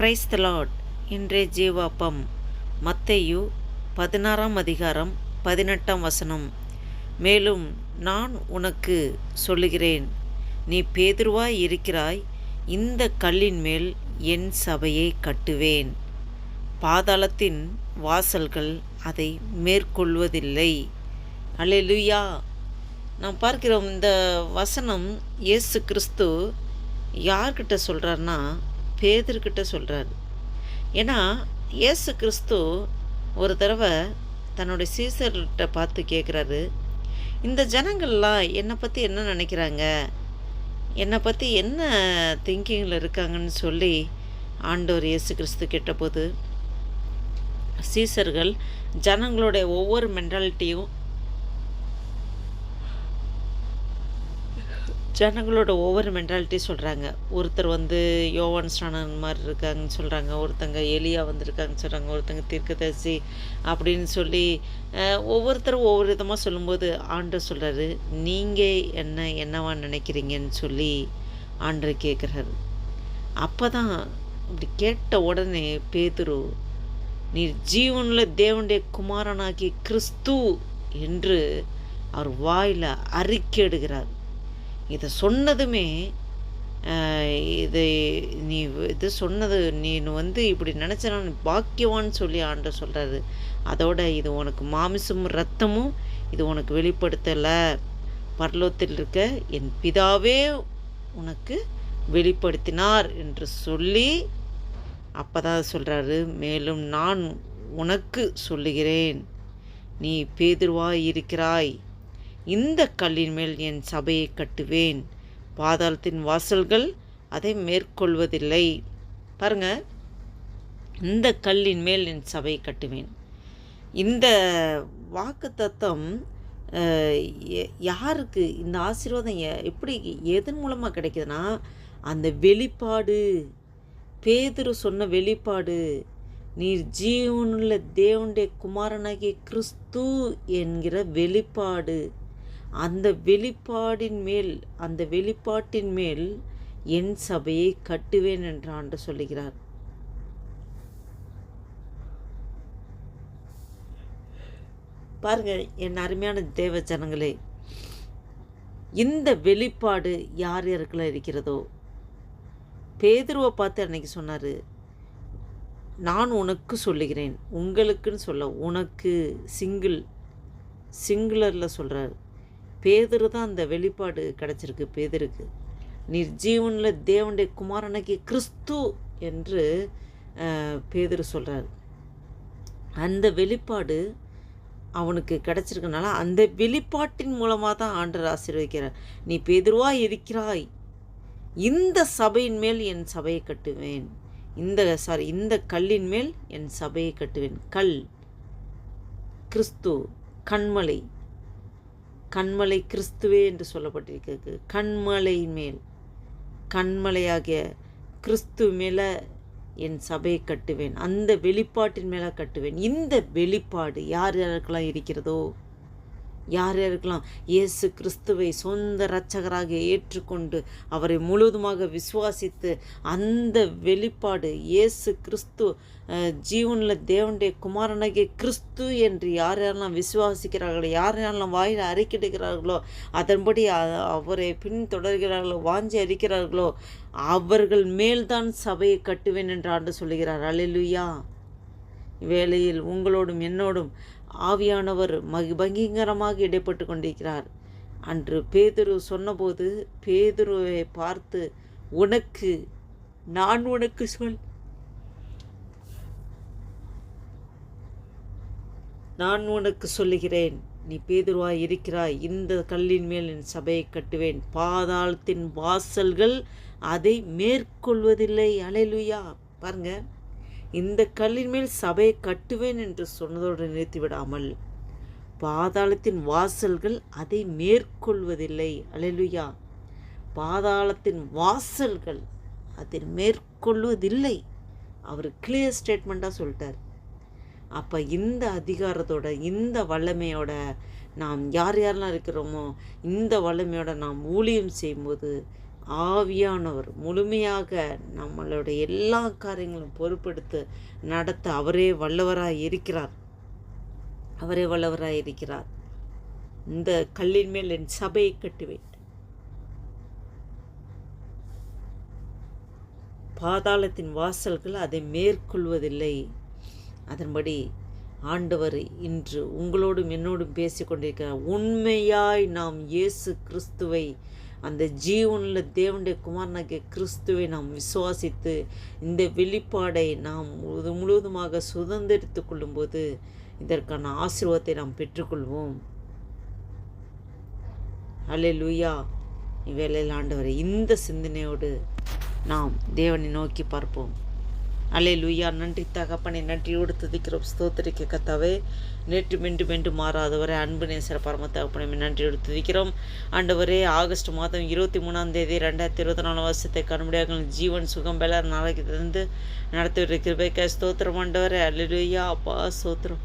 Praise the Lord. இன்றைய ஜீவாப்பம் மத்தேயு 16 அதிகாரம் 18 மேலும் நான் உனக்கு சொல்லுகிறேன், நீ பேதுருவாய் இருக்கிறாய், இந்த கல்லின் மேல் என் சபையை கட்டுவேன், பாதாளத்தின் வாசல்கள் அதை மேற்கொள்வதில்லை. அல்லேலூயா. நாம் பார்க்கிறோம், இந்த வசனம் இயேசு கிறிஸ்து யார்கிட்ட சொல்கிறார்னா பேதுருக்கிட்ட சொல்கிறார். ஏன்னா இயேசு கிறிஸ்து ஒரு தடவை தன்னுடைய சீசர்கிட்ட பார்த்து கேட்குறாரு, இந்த ஜனங்கள்லாம் என்னை பற்றி என்ன நினைக்கிறாங்க, என்னை பற்றி என்ன திங்கிங்கில் இருக்காங்கன்னு சொல்லி ஆண்டவர் இயேசு கிறிஸ்து கேட்டபோது, சீசர்கள் ஜனங்களுடைய ஒவ்வொரு மென்டாலிட்டியும் சொல்கிறாங்க. ஒருத்தர் யோவான் ஸ்நானன் மாதிரி இருக்காங்கன்னு சொல்கிறாங்க, ஒருத்தங்க எலியா வந்திருக்காங்கன்னு சொல்கிறாங்க, ஒருத்தங்க தீர்க்கதரிசி அப்படின்னு சொல்லி ஒவ்வொருத்தரும் ஒவ்வொரு விதமாக சொல்லும்போது ஆண்டவர் சொல்கிறாரு, நீங்கள் என்னவா நினைக்கிறீங்கன்னு சொல்லி ஆண்டவர் கேட்குறாரு. அப்போ தான் இப்படி கேட்ட உடனே பேதுரு, நீர் ஜீவனில் தேவனுடைய குமாரனாகி கிறிஸ்து என்று அவர் வாயில் அறிக்கையிடுகிறார். இதை சொன்னதுமே இது சொன்னது நீ இப்படி நினச்சனா பாக்கியவான்னு சொல்லி ஆண்டவர் சொல்கிறாரு. அதோட இது உனக்கு மாமிசமும் இரத்தமும் இது உனக்கு வெளிப்படுத்தலை, பரலோகத்தில் இருக்க என் பிதாவே உனக்கு வெளிப்படுத்தினார் என்று சொல்லி அப்போ தான் சொல்கிறாரு, மேலும் நான் உனக்கு சொல்லுகிறேன், நீ பேதுருவாய் இருக்கிறாய், இந்த கல்லின் மேல் என் சபையை கட்டுவேன், பாதாளத்தின் வாசல்கள் அதை மேற்கொள்வதில்லை. பாருங்க, இந்த கல்லின் மேல் என் சபையை கட்டுவேன். இந்த வாக்கு தத்தம் யாருக்கு இந்த ஆசீர்வாதம் எப்படி எதன் மூலமாக கிடைக்குதுன்னா, அந்த வெளிப்பாடு, பேதுரு சொன்ன வெளிப்பாடு, நீர் ஜீவனுள்ள தேவனுடைய குமாரனாகிய கிறிஸ்து என்கிற வெளிப்பாடு, அந்த வெளிப்பாட்டின் மேல் என் சபையை கட்டுவேன் என்று ஆண்டவர் சொல்லுகிறார். பாருங்க என் அருமையான தேவ ஜனங்களே, இந்த வெளிப்பாடு யார் யாருக்கெல்லாம் இருக்கிறதோ, பேதுருவை பார்த்து அன்னைக்கு சொன்னார், நான் உனக்கு சொல்லுகிறேன், உங்களுக்குன்னு சொல்ல, உனக்கு சிங்குலரில் சொல்கிறார். பேதுரு தான் அந்த வெளிப்பாடு கிடச்சிருக்கு பேதுருக்கு. நீர் ஜீவனில் தேவனுடைய குமாரனாகிய கிறிஸ்து என்று பேதுரு சொல்கிறார். அந்த வெளிப்பாடு அவனுக்கு கிடச்சிருக்கனால அந்த வெளிப்பாட்டின் மூலமாக தான் ஆண்டவர் ஆசீர்வதிக்கிறார். நீ பேதுருவாய் இருக்கிறாய், இந்த சபையின் மேல் என் சபையை கட்டுவேன், இந்த கல்லின் மேல் என் சபையை கட்டுவேன். கல் கிறிஸ்து, கண்மலை கிறிஸ்துவே என்று சொல்லப்பட்டிருக்கிறது. கண்மலையாகிய கிறிஸ்து மேலே என் சபையை கட்டுவேன், அந்த வெளிப்பாட்டின் மேலே கட்டுவேன். இந்த வெளிப்பாடு யார் யாருக்கெல்லாம் இருக்கிறதோ, யார் யாருக்கெல்லாம் இயேசு கிறிஸ்துவை சொந்த இரட்சகராக ஏற்றுக்கொண்டு அவரை முழுவதுமாக விசுவாசித்து, அந்த வெளிப்பாடு இயேசு கிறிஸ்து ஜீவனில் தேவனுடைய குமாரனாகிய கிறிஸ்து என்று யார் யாரெல்லாம் விசுவாசிக்கிறார்களோ, யார் யாரெல்லாம் வாயில் அறிக்கிடுகிறார்களோ, அதன்படி அவரை பின்தொடர்கிறார்களோ, வாஞ்சி அறிக்கிறார்களோ, அவர்கள் மேல்தான் சபையை கட்டுவேன் என்று ஆண்டவர் சொல்லுகிறார். அல்லேலூயா. வேளையில் உங்களோடும் என்னோடும் ஆவியானவர் பகிங்கரமாக இடைப்பட்டு கொண்டிருக்கிறார். அன்று பேதுரு சொன்னபோது பேதுருவை பார்த்து, நான் உனக்கு சொல்லுகிறேன், நீ பேதுருவாய் இருக்கிறாய், இந்த கல்லின் மேல் என் சபையை கட்டுவேன், பாதாளத்தின் வாசல்கள் அதை மேற்கொள்வதில்லை. அல்லேலூயா. பாருங்க, இந்த கல்லின் மேல் சபையை கட்டுவேன் என்று சொன்னதோடு நிறுத்திவிடாமல், பாதாளத்தின் வாசல்கள் அதை மேற்கொள்வதில்லை. அல்லேலூயா. பாதாளத்தின் வாசல்கள் அதை மேற்கொள்வதில்லை. அவர் கிளியர் ஸ்டேட்மெண்ட்டாக சொல்லிட்டார். அப்போ இந்த அதிகாரத்தோட, இந்த வல்லமையோட நாம் யார் யாரெல்லாம் இருக்கிறோமோ, இந்த வல்லமையோட நாம் ஊழியம் செய்யும்போது ஆவியானவர் முழுமையாக நம்மளுடைய எல்லா காரியங்களும் பொறுப்பெடுத்து நடத்த அவரே வல்லவராய் இருக்கிறார். அவரே வல்லவராய் இருக்கிறார். இந்த கல்லின் மேல் என் சபையை கட்டுவேன், பாதாளத்தின் வாசல்கள் அதை மேற்கொள்வதில்லை. அதன்படி ஆண்டவர் இன்று உங்களோடும் என்னோடும் பேசிக்கொண்டிருக்கிறார். உண்மையாய் நாம் இயேசு கிறிஸ்துவை, அந்த ஜீவனுள்ள தேவனுடைய குமாரனாகிய கிறிஸ்துவை நாம் விசுவாசித்து இந்த வெளிப்பாடை நாம் முழுவதுமாக சுதந்திரித்து கொள்ளும்போது இதற்கான ஆசீர்வாதத்தை நாம் பெற்றுக்கொள்வோம். அல்லேலூயா. இவ்வேளையில் ஆண்டவரே, இந்த சிந்தனையோடு நாம் தேவனை நோக்கி பார்ப்போம். அல்லேலூயா. நன்றி தகப்பனை, நன்றியோடு துதிக்கிறோம், ஸ்தோத்திரிக்க கர்த்தாவே. நேற்று மென்று மாறாதவரை அன்பு நேசர பரம தகப்பனை நன்றியோடு துதிக்கிறோம். ஆண்டவரே, ஆகஸ்ட் மாதம் 23 2024 வருஷத்தை கண்முடியாக ஜீவன் சுகம் பெல நாளைக்கு தந்து நடத்தி கிருபைக்காய் ஸ்தோத்திரம் ஆண்டவரே. அல்லேலூயா. அப்பா ஸ்தோத்திரம்.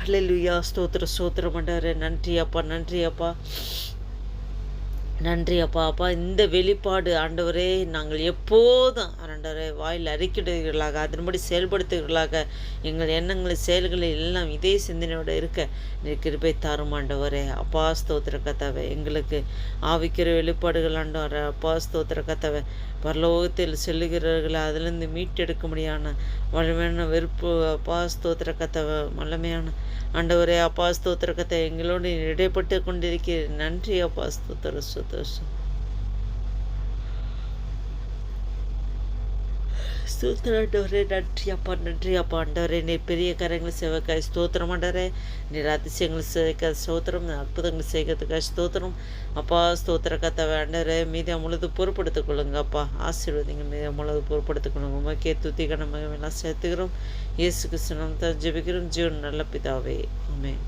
அல்லேலூயா. ஸ்தோத்திரம் ஆண்டவரே. நன்றி அப்பா, நன்றி அப்பா, நன்றி அப்பா. அப்பா, இந்த வெளிப்பாடு ஆண்டவரே நாங்கள் எப்போதும் ஆண்டவரே வாயில் அறிக்கையிடுகிறீர்களாக, அதன்படி செயல்படுத்துகிறீர்களாக, எங்கள் எண்ணங்கள் செயல்களில் எல்லாம் இதே சிந்தனையோடு இருக்க கிருபை தாரும் ஆண்டவரே. அப்பா ஸ்தோத்திர கர்த்தாவே, எங்களுக்கு ஆவிக்கிற வெளிப்பாடுகள் ஆண்டவரே. அப்பா ஸ்தோத்திர கர்த்தாவே, பரலோகத்தில் செல்லுகிறவர்களை அதிலிருந்து மீட்டெடுக்க முடியான வலிமையான வெறுப்பு அப்பா ஸ்தோத்திர கர்த்தாவே, வல்லமையான ஆண்டவரே. அப்பா ஸ்தோத்திர கர்த்தாவே, எங்களோடு இடைப்பட்டு கொண்டிருக்கிறேன். நன்றி அப்பா. ஸ்தோத்திர ஆண்டவரே. நன்றி அப்பா, நன்றி அப்பா ஆண்டவரே. நீர் பெரிய காரியங்களை செய்வதற்காக ஸ்தோத்திரம் ஆண்டவரே. நீர் அதிசயங்களை செய்ய ஸ்தோத்திரம், அற்புதங்கள் செய்கிறதுக்காக ஸ்தோத்திரம் அப்பா. ஸ்தோத்திர கர்த்தாவே ஆண்டவரே, மீதியா முழுது பொறுப்படுத்திக் கொள்ளுங்க அப்பா. ஆசீர்வாதங்க மீதியா முழுது பொறுப்படுத்திக் கொள்ளுங்க. உமக்கே துதிகன மகிமையெல்லாம் சேர்த்துக்கிறோம். இயேசு கிறிஸ்து நாமத்தில் ஜெபிக்கிறோம், ஜீவன் நல்ல பிதாவே. ஆமென்.